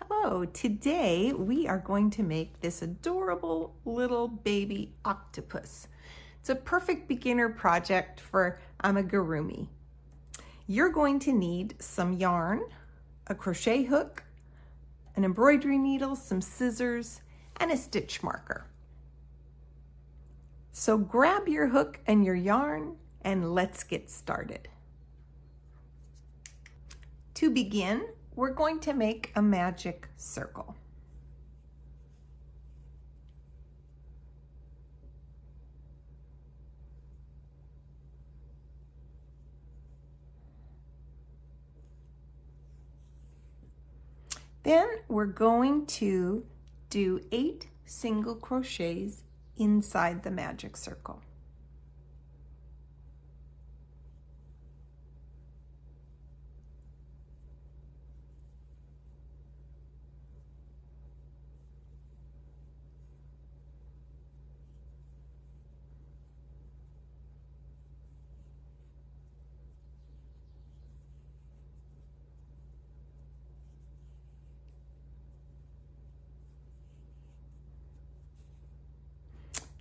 Hello, today we are going to make this adorable little baby octopus. It's a perfect beginner project for amigurumi. You're going to need some yarn, a crochet hook, an embroidery needle, some scissors, and a stitch marker. So grab your hook and your yarn and let's get started. To begin, we're going to make a magic circle. Then we're going to do 8 single crochets inside the magic circle.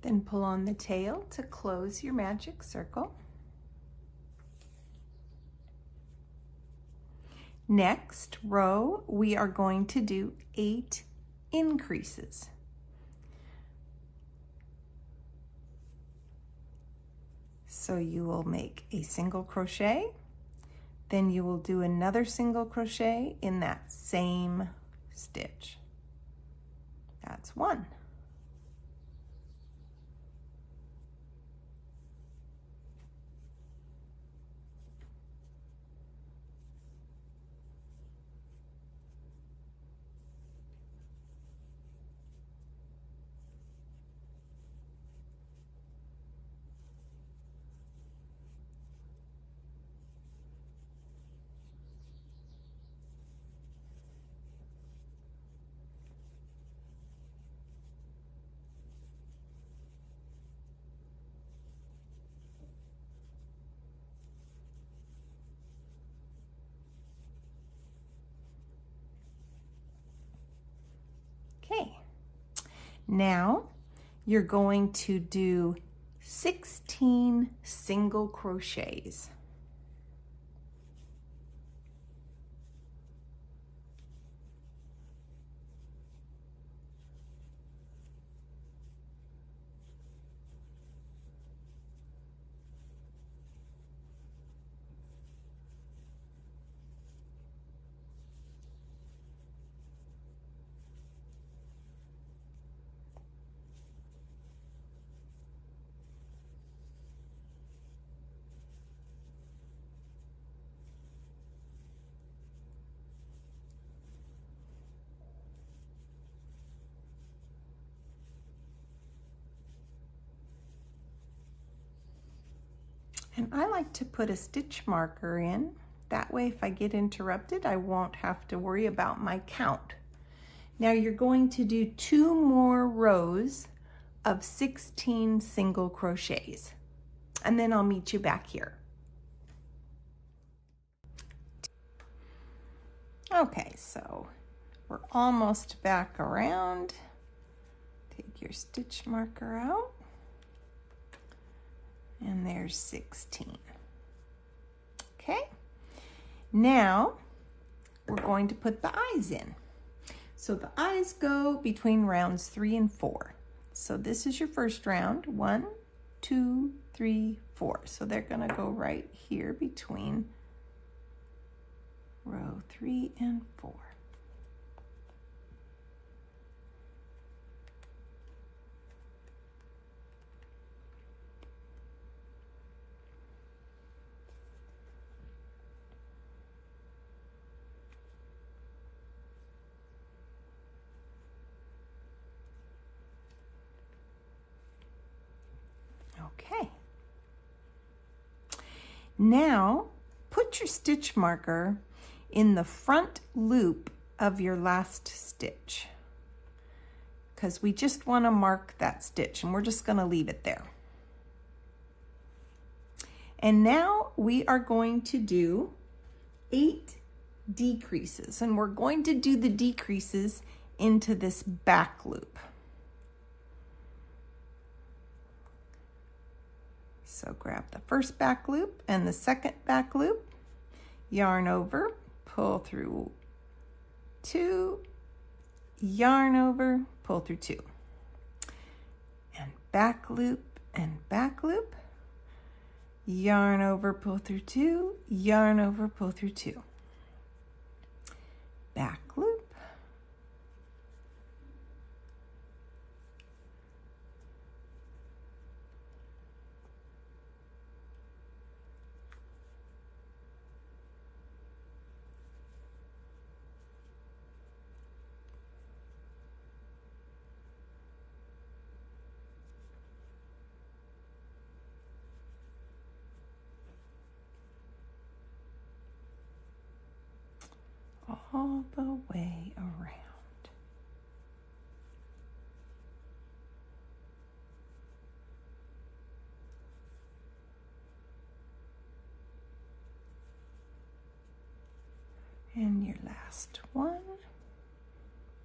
Then pull on the tail to close your magic circle. Next row, we are going to do 8 increases. So you will make a single crochet, then you will do another single crochet in that same stitch. That's 1. Okay, now you're going to do 16 single crochets. And I like to put a stitch marker in. That way, if I get interrupted, I won't have to worry about my count. Now you're going to do 2 more rows of 16 single crochets. And then I'll meet you back here. Okay, so we're almost back around. Take your stitch marker out. And there's 16. Okay, now we're going to put the eyes in. So the eyes go between rounds 3 and 4. So this is your first round, 1, 2, 3, 4. So they're gonna go right here between row 3 and 4. Okay. Now, put your stitch marker in the front loop of your last stitch, because we just want to mark that stitch and we're just going to leave it there. And now we are going to do 8 decreases, and we're going to do the decreases into this back loop. So grab the first back loop and the second back loop, yarn over, pull through 2, yarn over, pull through 2, and back loop and back loop, yarn over, pull through 2, yarn over, pull through 2, back loop, all the way around. And your last one,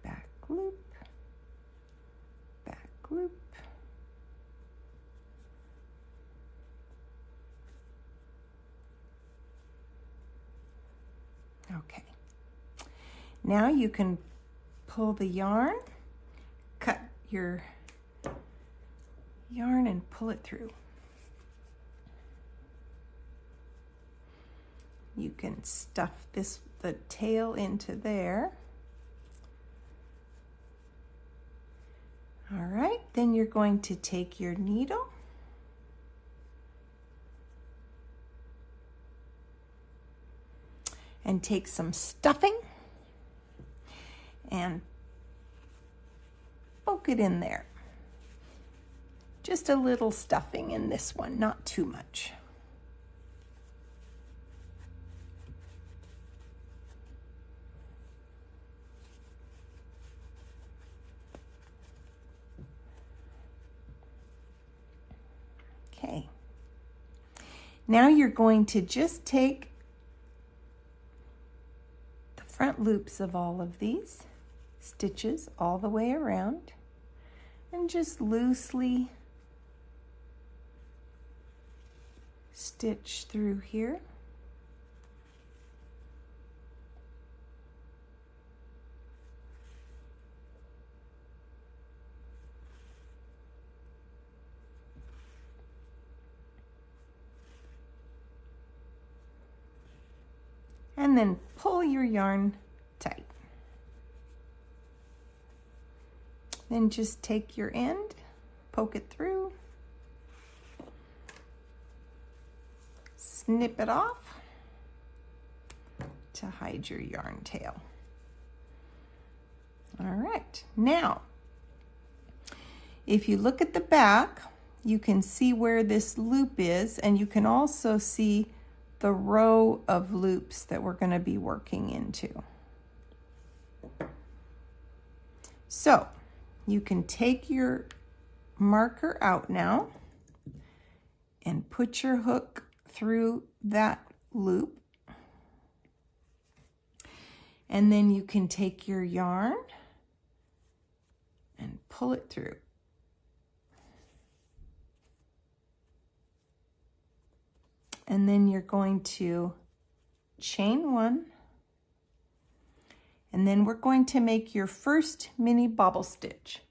back loop, back loop. Okay. Now you can pull the yarn, cut your yarn and pull it through. You can stuff the tail into there. All right, then you're going to take your needle and take some stuffing and poke it in there. Just a little stuffing in this one, not too much. Okay. Now you're going to just take the front loops of all of these stitches all the way around and just loosely stitch through here. And then pull your yarn tight. Then just take your end, poke it through, snip it off to hide your yarn tail. All right, now, if you look at the back, you can see where this loop is, and you can also see the row of loops that we're going to be working into. So you can take your marker out now and put your hook through that loop. And then you can take your yarn and pull it through. And then you're going to chain 1, and then we're going to make your first mini bobble stitch.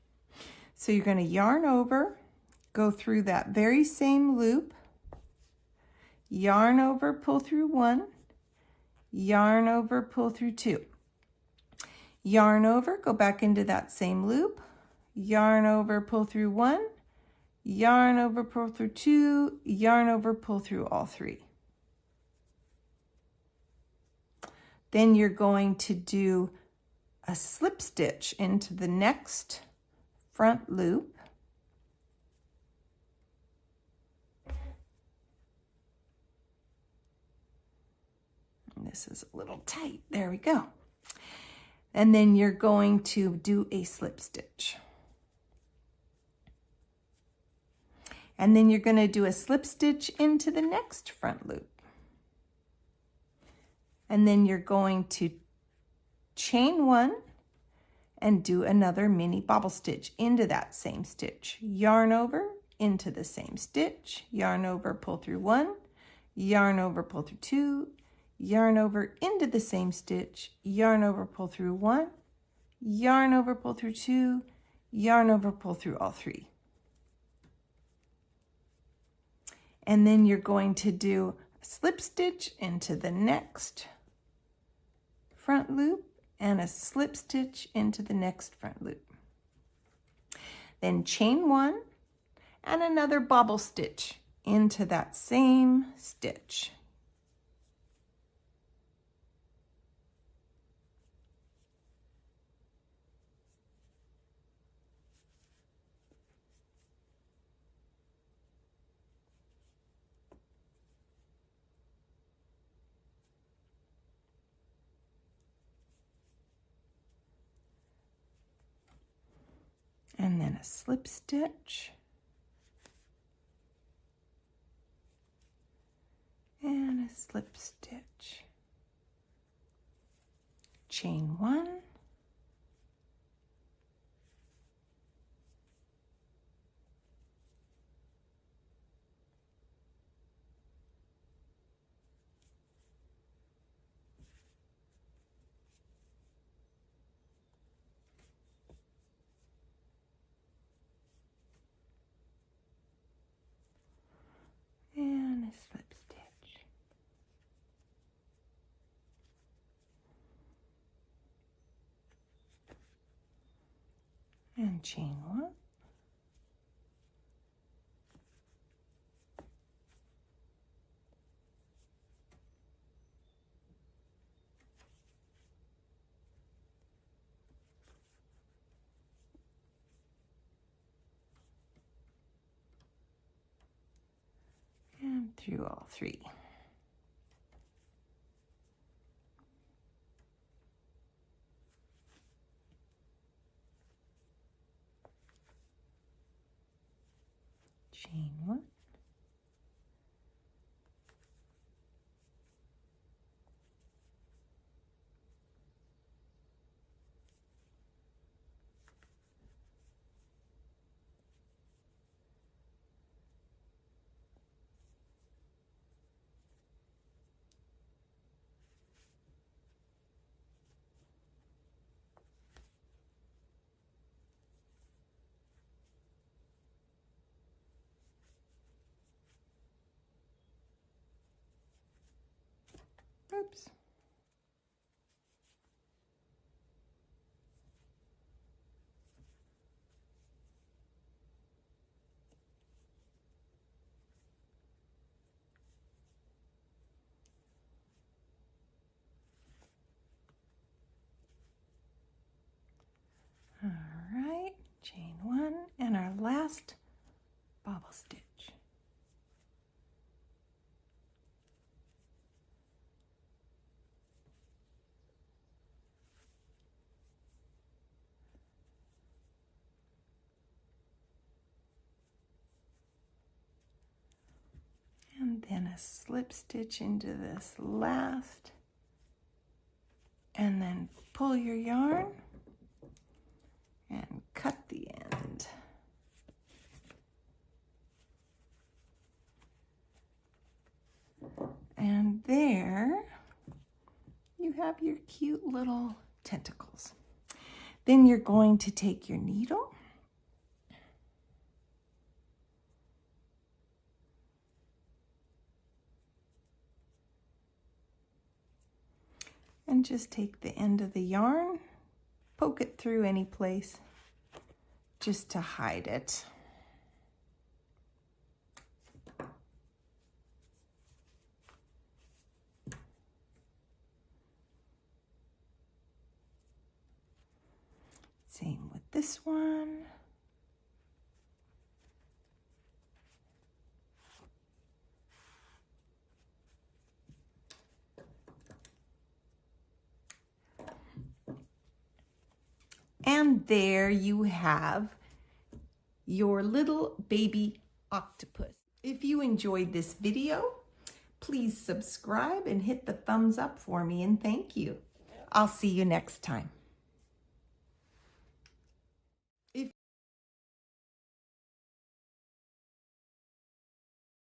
So you're going to yarn over, go through that very same loop, yarn over, pull through 1, yarn over, pull through 2, yarn over, go back into that same loop, yarn over, pull through 1, yarn over, pull through 2, yarn over, pull through all 3. Then you're going to do a slip stitch into the next front loop. And this is a little tight. There we go. And then you're going to do a slip stitch. And then you're going to do a slip stitch into the next front loop. And then you're going to chain 1 and do another mini bobble stitch into that same stitch. Yarn over into the same stitch, yarn over, pull through 1, yarn over, pull through 2, yarn over into the same stitch, yarn over, pull through 1, yarn over, pull through 2, yarn over, pull through all 3. And then you're going to do a slip stitch into the next front loop and a slip stitch into the next front loop. Then chain 1 and another bobble stitch into that same stitch. And then a slip stitch. And a slip stitch. Chain 1. And a slip stitch. And chain 1. And through all 3. Chain 1. Oops. All right, chain 1 and our last bobble stitch. And then a slip stitch into this last, and then pull your yarn and cut the end. And there you have your cute little tentacles. Then you're going to take your needle and just take the end of the yarn, poke it through any place just to hide it. Same with this one. And there you have your little baby octopus. If you enjoyed this video, Please subscribe and hit the thumbs up for me, and thank you. I'll see you next time.